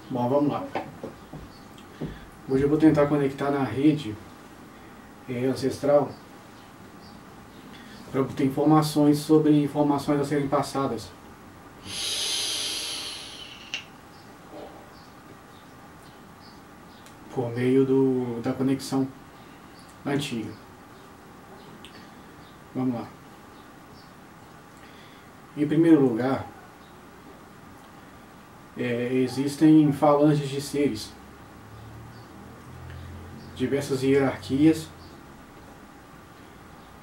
Bom, vamos lá. Hoje eu vou tentar conectar na rede ancestral para obter informações sobre informações a serem passadas. Por meio da conexão antiga. Vamos lá. Em primeiro lugar, existem falanges de seres, diversas hierarquias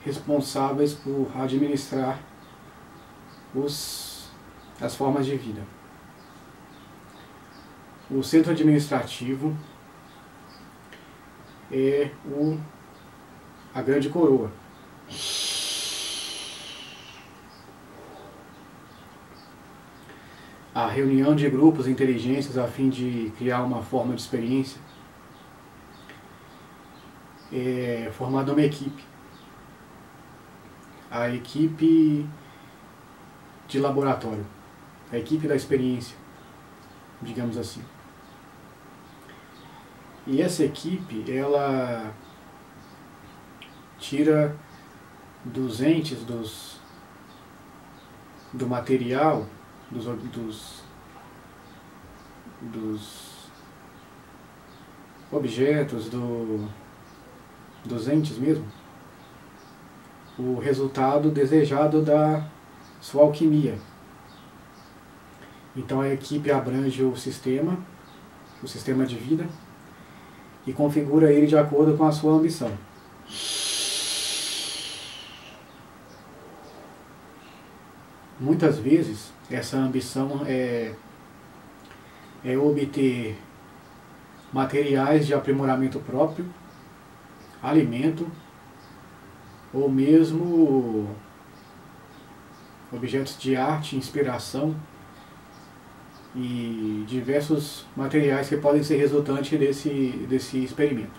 responsáveis por administrar as formas de vida. O centro administrativo é a grande coroa. A reunião de grupos e inteligências a fim de criar uma forma de experiência é formada uma equipe. A equipe de laboratório, a equipe da experiência, digamos assim. E essa equipe, ela tira dos entes, do material, dos objetos, dos entes mesmo, o resultado desejado da sua alquimia. Então a equipe abrange o sistema de vida, e configura ele de acordo com a sua ambição. Muitas vezes, essa ambição é obter materiais de aprimoramento próprio, alimento, ou mesmo objetos de arte, inspiração e diversos materiais que podem ser resultantes desse experimento.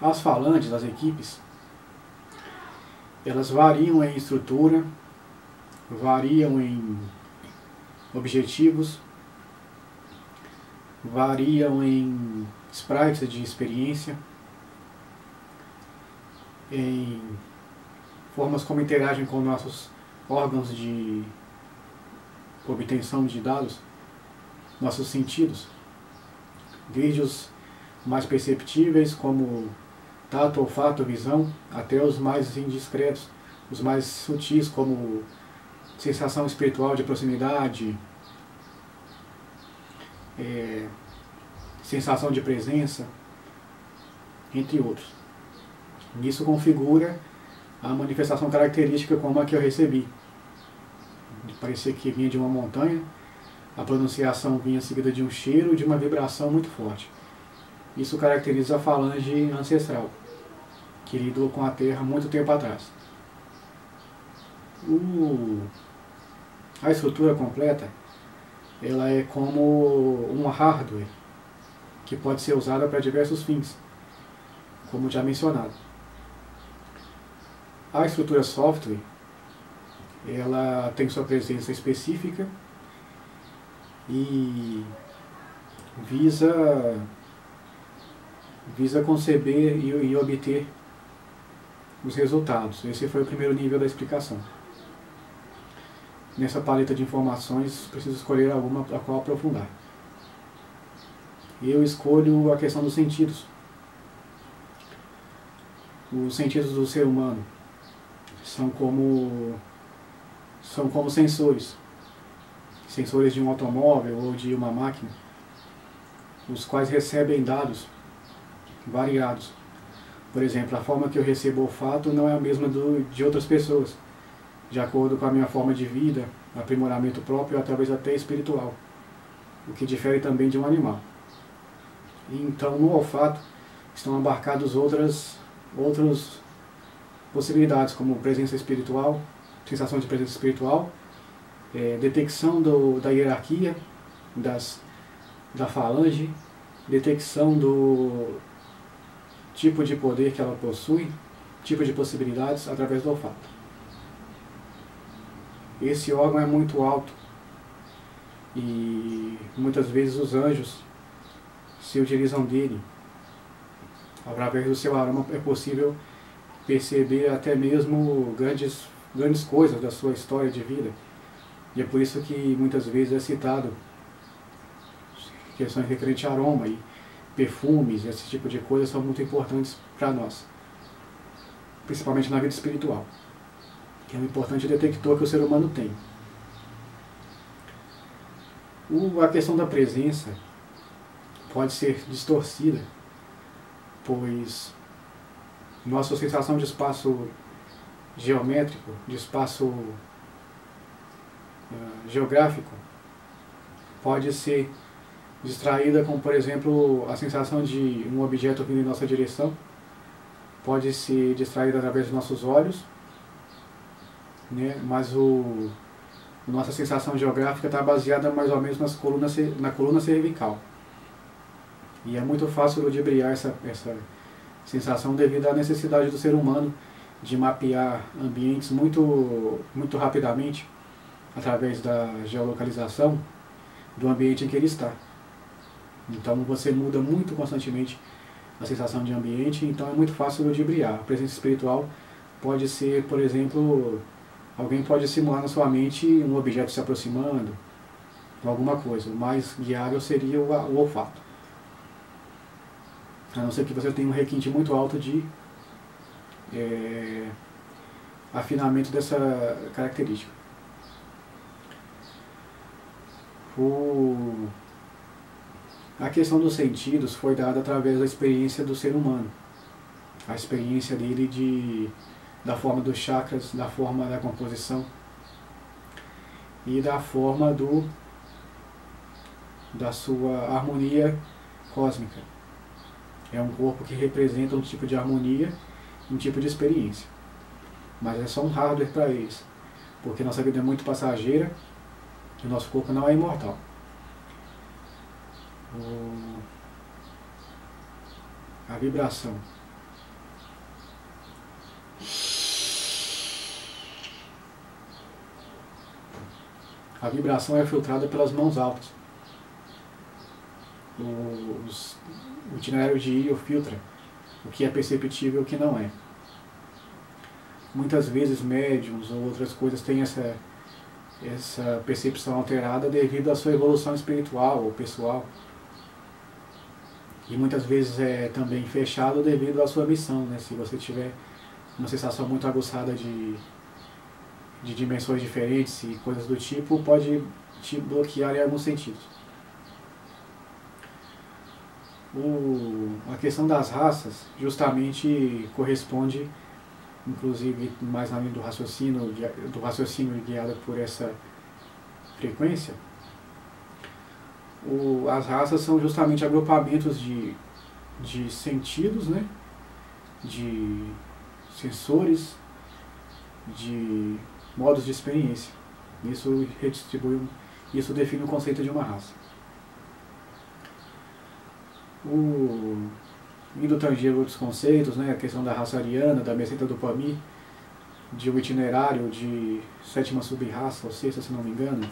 As falanges, as equipes, elas variam em estrutura, variam em objetivos, variam em sprites de experiência, em formas como interagem com nossos órgãos de obtenção de dados, nossos sentidos, desde os mais perceptíveis, como tato, olfato, visão, até os mais indiscretos, os mais sutis, como sensação espiritual de proximidade, sensação de presença, entre outros. Isso configura a manifestação característica como a que eu recebi. Parecia que vinha de uma montanha, a pronunciação vinha seguida de um cheiro, de uma vibração muito forte. Isso caracteriza a falange ancestral, que lidou com a Terra muito tempo atrás. A estrutura completa, ela é como um hardware, que pode ser usada para diversos fins, como já mencionado. A estrutura software, ela tem sua presença específica e visa conceber e obter os resultados. Esse foi o primeiro nível da explicação. Nessa paleta de informações, preciso escolher alguma a qual aprofundar. Eu escolho a questão dos sentidos. Os sentidos do ser humano são como sensores de um automóvel ou de uma máquina, os quais recebem dados variados. Por exemplo, a forma que eu recebo o olfato não é a mesma de outras pessoas, de acordo com a minha forma de vida, aprimoramento próprio, ou talvez até espiritual, o que difere também de um animal. E então, no olfato estão abarcados outras possibilidades, como presença espiritual, sensação de presença espiritual, detecção da hierarquia, da falange, detecção do tipo de poder que ela possui, tipo de possibilidades através do olfato. esse órgão é muito alto e muitas vezes os anjos se utilizam dele. Através do seu aroma é possível perceber até mesmo grandes coisas da sua história de vida. E é por isso que muitas vezes é citado questões referentes a aroma e perfumes, esse tipo de coisas são muito importantes para nós, principalmente na vida espiritual, que é um importante detector que o ser humano tem. A questão da presença pode ser distorcida, pois nossa sensação de espaço geométrico, de espaço geográfico, pode ser distraída com, por exemplo, a sensação de um objeto vindo em nossa direção, pode ser distraída através dos nossos olhos, né? Mas nossa sensação geográfica está baseada mais ou menos na coluna cervical. E é muito fácil ludibriar essa sensação devido à necessidade do ser humano de mapear ambientes muito rapidamente através da geolocalização do ambiente em que ele está. Então você muda muito constantemente a sensação de ambiente, então é muito fácil ludibriar. A presença espiritual pode ser, por exemplo, alguém pode simular na sua mente um objeto se aproximando, alguma coisa. O mais guiável seria o olfato. A não ser que você tenha um requinte muito alto de afinamento dessa característica. A questão dos sentidos foi dada através da experiência do ser humano. A experiência dele da forma dos chakras, da forma da composição e da forma da sua harmonia cósmica. É um corpo que representa um tipo de harmonia, um tipo de experiência. Mas é só um hardware para eles, porque nossa vida é muito passageira e o nosso corpo não é imortal. A vibração. A vibração é filtrada pelas mãos altas. O itinerário de Io filtra o que é perceptível e o que não é. Muitas vezes médiums ou outras coisas têm essa percepção alterada devido à sua evolução espiritual ou pessoal. E muitas vezes é também fechado devido à sua missão, né? Se você tiver uma sensação muito aguçada de dimensões diferentes e coisas do tipo, pode te bloquear em alguns sentidos. A questão das raças justamente corresponde, inclusive mais na linha do raciocínio guiado por essa frequência. As raças são justamente agrupamentos de sentidos, né? De sensores, de modos de experiência. Isso define o conceito de uma raça. Indo tangir outros conceitos, né? A questão da raça ariana, da meseta do Pami, de um itinerário de 7ª sub-raça, ou 6ª, se não me engano,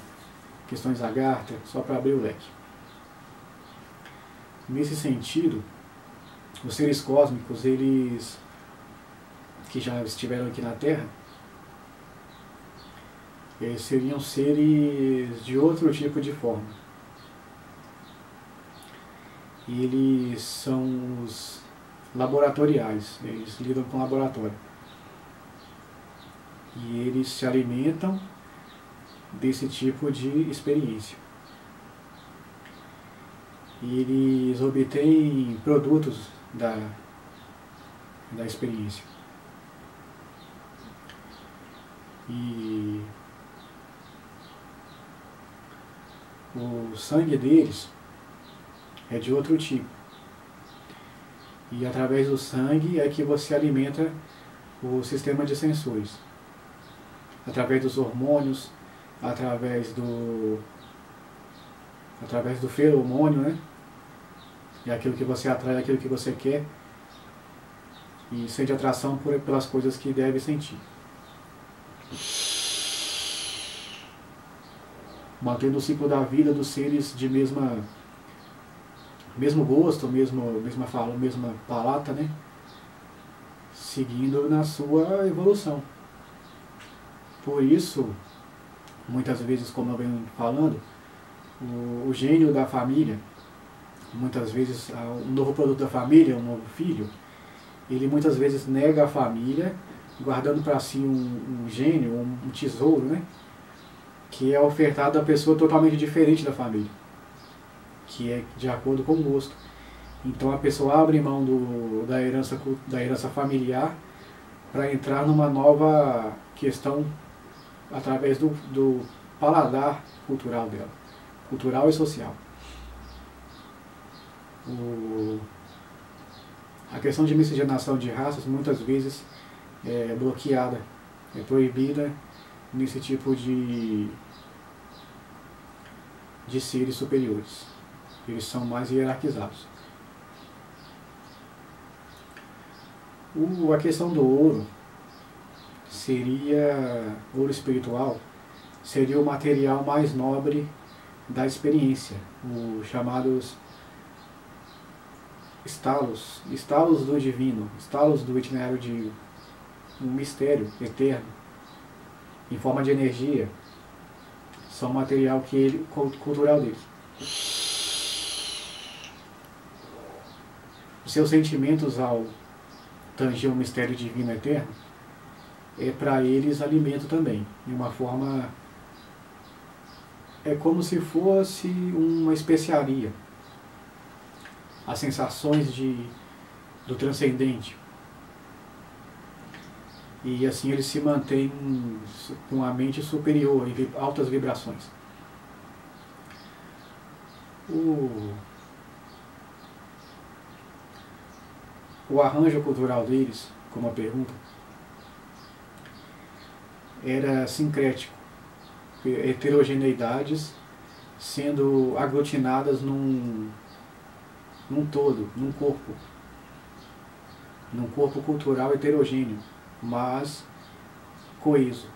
questões Agartha, só para abrir o leque. Nesse sentido, os seres cósmicos, eles que já estiveram aqui na Terra, eles seriam seres de outro tipo de forma. E eles são os laboratoriais, eles lidam com laboratório. E eles se alimentam desse tipo de experiência. E eles obtêm produtos da experiência. E o sangue deles é de outro tipo. E através do sangue é que você alimenta o sistema de sensores. Através dos hormônios, através do feromônio, né? É aquilo que você atrai, aquilo que você quer. E sente atração pelas coisas que deve sentir. mantendo o ciclo da vida dos seres de mesmo gosto, mesma fala, mesma palata, né? Seguindo na sua evolução. Por isso, muitas vezes, como eu venho falando, o gênio da família, muitas vezes um novo produto da família, um novo filho, ele muitas vezes nega a família, guardando para si um gênio, um tesouro, né? Que é ofertado a pessoa totalmente diferente da família, que é de acordo com o gosto. Então a pessoa abre mão da herança familiar para entrar numa nova questão através do paladar cultural dela, cultural e social. A questão de miscigenação de raças muitas vezes é bloqueada, é proibida nesse tipo de seres superiores. Eles são mais hierarquizados. A questão do ouro ouro espiritual, seria o material mais nobre da experiência, os chamados estalos do divino, estalos do itinerário de um mistério eterno, em forma de energia, são material cultural deles. Os seus sentimentos ao tanger o mistério divino eterno é para eles alimento também, de uma forma, é como se fosse uma especiaria, as sensações do transcendente, e assim eles se mantêm com a mente superior, em altas vibrações. O arranjo cultural deles, como a pergunta, era sincrético, heterogeneidades sendo aglutinadas num todo, num corpo cultural heterogêneo, mas coeso.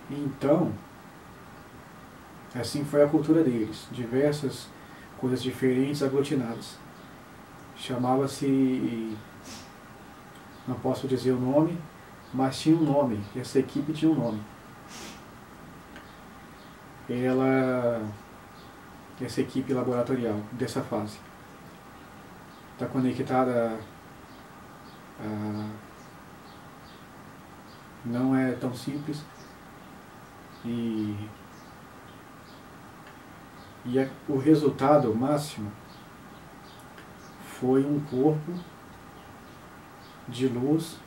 Então, assim foi a cultura deles, diversas coisas diferentes aglutinadas. Chamava-se, não posso dizer o nome, mas tinha um nome, essa equipe tinha um nome. Essa equipe laboratorial dessa fase está conectada não é tão simples e o resultado máximo foi um corpo de luz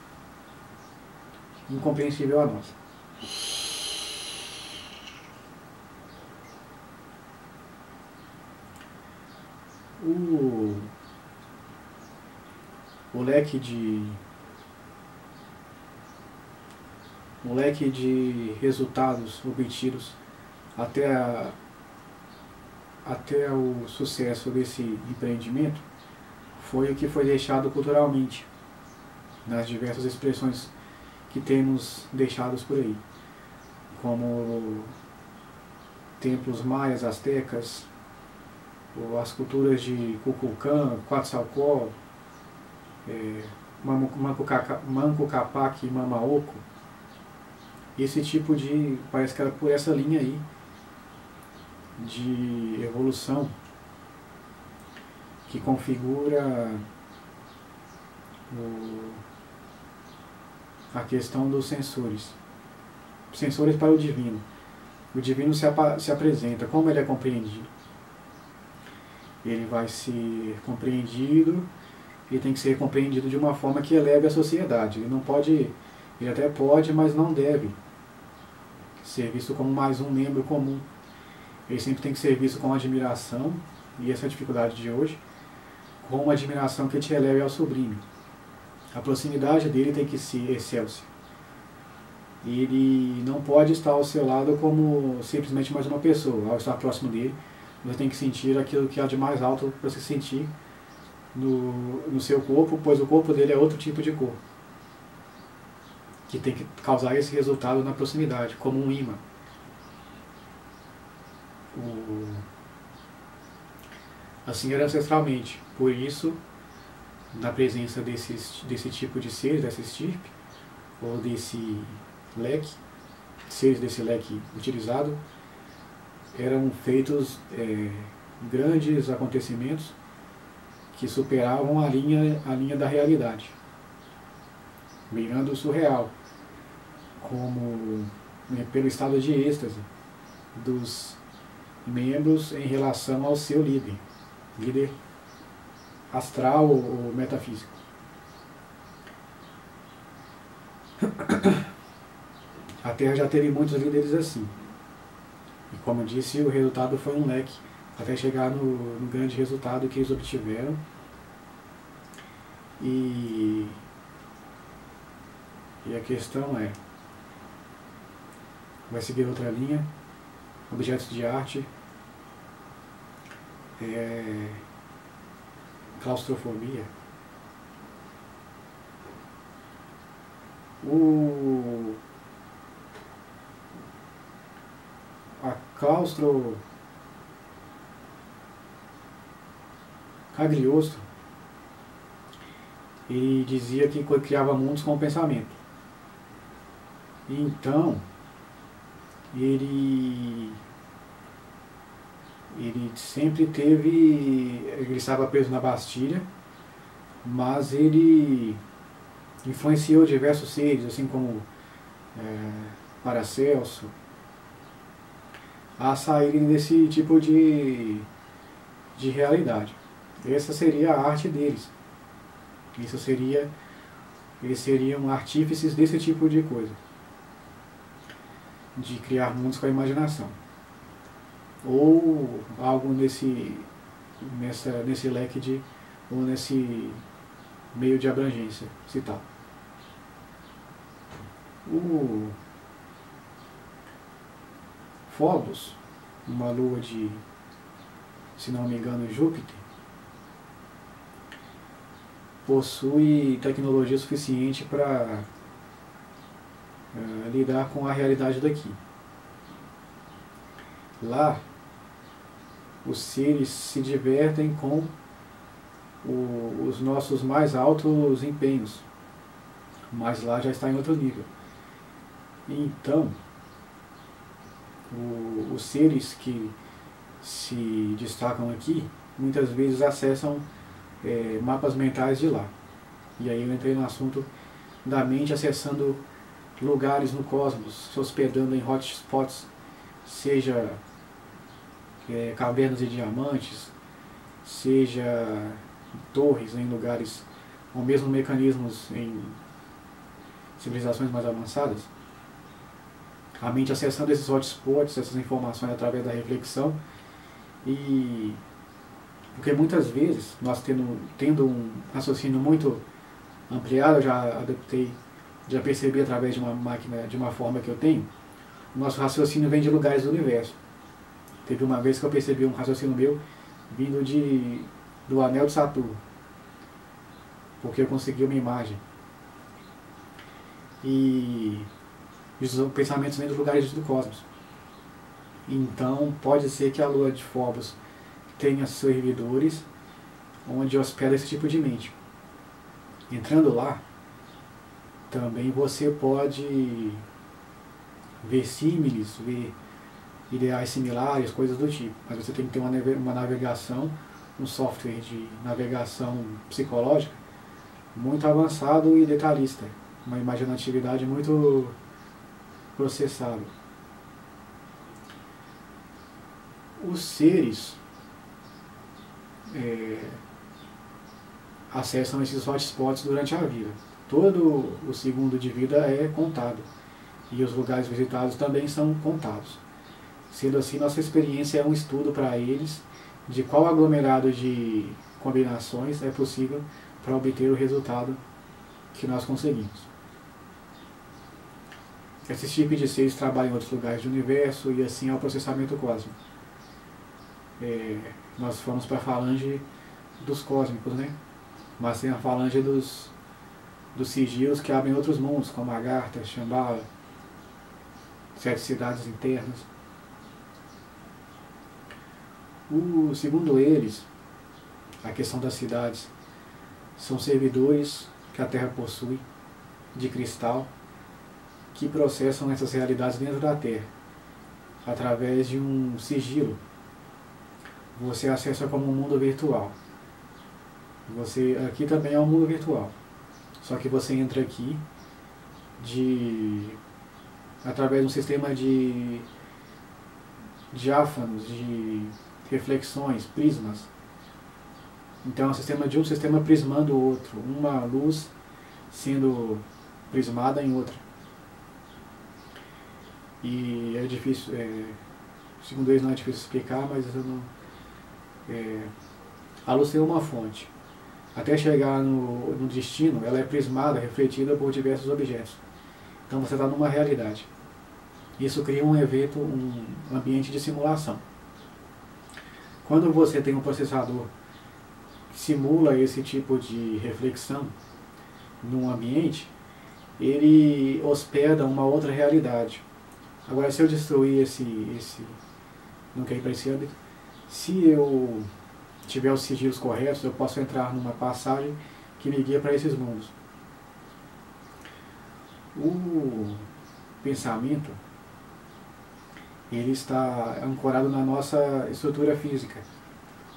incompreensível a nós. O leque de resultados obtidos até o sucesso desse empreendimento foi o que foi deixado culturalmente nas diversas expressões que temos deixados por aí, como templos maias, astecas, ou as culturas de Kukulcán, Quetzalcóatl, Manco Cápac e Mamaoco. Esse tipo parece que era por essa linha aí de evolução que configura a questão dos sensores para o divino. O divino se apresenta, como ele é compreendido. Ele vai ser compreendido, ele tem que ser compreendido de uma forma que eleve a sociedade. Ele até pode, mas não deve ser visto como mais um membro comum. Ele sempre tem que ser visto com admiração, e essa é a dificuldade de hoje, com uma admiração que te eleve ao sublime. A proximidade dele tem que ser excelsa. Ele não pode estar ao seu lado como simplesmente mais uma pessoa. Ao estar próximo dele, você tem que sentir aquilo que há de mais alto para se sentir no seu corpo, pois o corpo dele é outro tipo de corpo, que tem que causar esse resultado na proximidade, como um imã. Assim era ancestralmente. Por isso, na presença desse tipo de seres, dessa estirpe, ou desse leque, seres desse leque utilizado, eram feitos grandes acontecimentos que superavam a linha da realidade, beirando o surreal, como pelo estado de êxtase dos membros em relação ao seu líder astral ou metafísico. A Terra já teve muitos líderes assim. E como eu disse, o resultado foi um leque, até chegar no grande resultado que eles obtiveram. E a questão vai seguir outra linha, objetos de arte, claustrofobia. A Cagliostro, ele dizia que criava mundos com o pensamento. Então, ele sempre ele estava preso na Bastilha, mas ele influenciou diversos seres, assim como Paracelso, a saírem desse tipo de realidade. Essa seria a arte deles. Eles seriam artífices desse tipo de coisa, de criar mundos com a imaginação, ou algo nesse leque ou nesse meio de abrangência citado. O Phobos, uma lua de, se não me engano, Júpiter, possui tecnologia suficiente para lidar com a realidade daqui. Lá, os seres se divertem com os nossos mais altos empenhos, mas lá já está em outro nível. Então, os seres que se destacam aqui, muitas vezes acessam mapas mentais de lá. E aí eu entrei no assunto da mente acessando lugares no cosmos, se hospedando em hotspots, seja cavernas de diamantes, seja torres em lugares, ou mesmo mecanismos em civilizações mais avançadas. A mente acessando esses hotspots, essas informações através da reflexão, e porque muitas vezes nós tendo um raciocínio muito ampliado, eu já percebi através de uma máquina, de uma forma que eu tenho, o nosso raciocínio vem de lugares do universo. Teve uma vez que eu percebi um raciocínio meu vindo do anel de Saturno, porque eu consegui uma imagem. E os pensamentos vêm dos lugares do cosmos. Então pode ser que a lua de Phobos tenha servidores onde hospeda esse tipo de mente. Entrando lá, também você pode ver símiles, ver ideais similares, coisas do tipo. Mas você tem que ter uma navegação, um software de navegação psicológica muito avançado e detalhista. Uma imaginatividade muito processável. Os seres acessam esses hotspots durante a vida. Todo o segundo de vida é contado. E os lugares visitados também são contados. Sendo assim, nossa experiência é um estudo para eles de qual aglomerado de combinações é possível para obter o resultado que nós conseguimos. Esses tipos de seres trabalham em outros lugares do universo e assim é o processamento cósmico. Nós fomos para a falange dos cósmicos, né? Mas tem a falange dos sigilos que abrem outros mundos, como Agartha, Shambhala, 7 cidades internas. Segundo eles, a questão das cidades são servidores que a Terra possui, de cristal, que processam essas realidades dentro da Terra, através de um sigilo. Você acessa como um mundo virtual. Aqui também é um mundo virtual. Só que você entra aqui através de um sistema de diáfanos, de reflexões, prismas. Então é um sistema de um sistema prismando o outro, uma luz sendo prismada em outra. E é difícil, segundo eles não é difícil explicar, mas eu não, a luz tem uma fonte. Até chegar no destino, ela é prismada, refletida por diversos objetos. Então você está numa realidade. Isso cria um evento, um ambiente de simulação. Quando você tem um processador que simula esse tipo de reflexão num ambiente, ele hospeda uma outra realidade. Agora, se eu destruir não quer ir para esse âmbito, se eu tiver os sigilos corretos, eu posso entrar numa passagem que me guia para esses mundos. O pensamento, ele está ancorado na nossa estrutura física,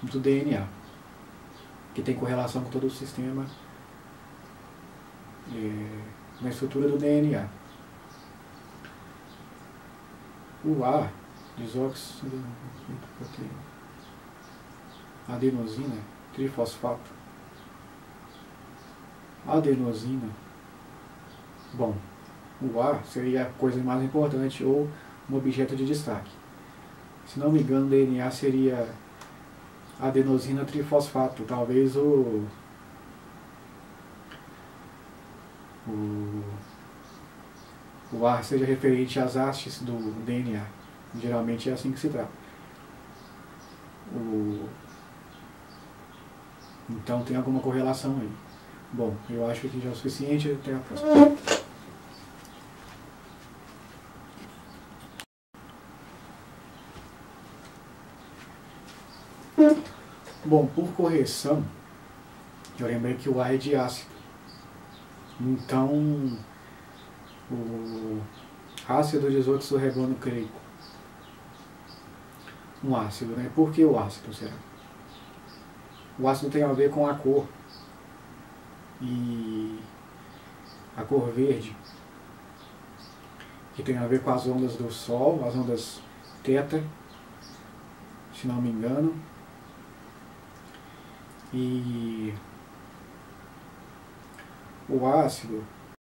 do DNA, que tem correlação com todo o sistema, na estrutura do DNA. O A, desóxido, adenosina, trifosfato, adenosina. Bom, o A seria a coisa mais importante ou um objeto de destaque. Se não me engano, o DNA seria adenosina trifosfato, talvez o A seja referente às hastes do DNA. Geralmente é assim que se trata. Então tem alguma correlação aí. Bom, eu acho que já é o suficiente. Até a próxima. Bom, por correção, eu lembrei que o A é de ácido. Então, o ácido de desoxirribonucleico. Um ácido, né? Por que o ácido, será? O ácido tem a ver com a cor. E a cor verde, que tem a ver com as ondas do Sol, as ondas θ, se não me engano. E o ácido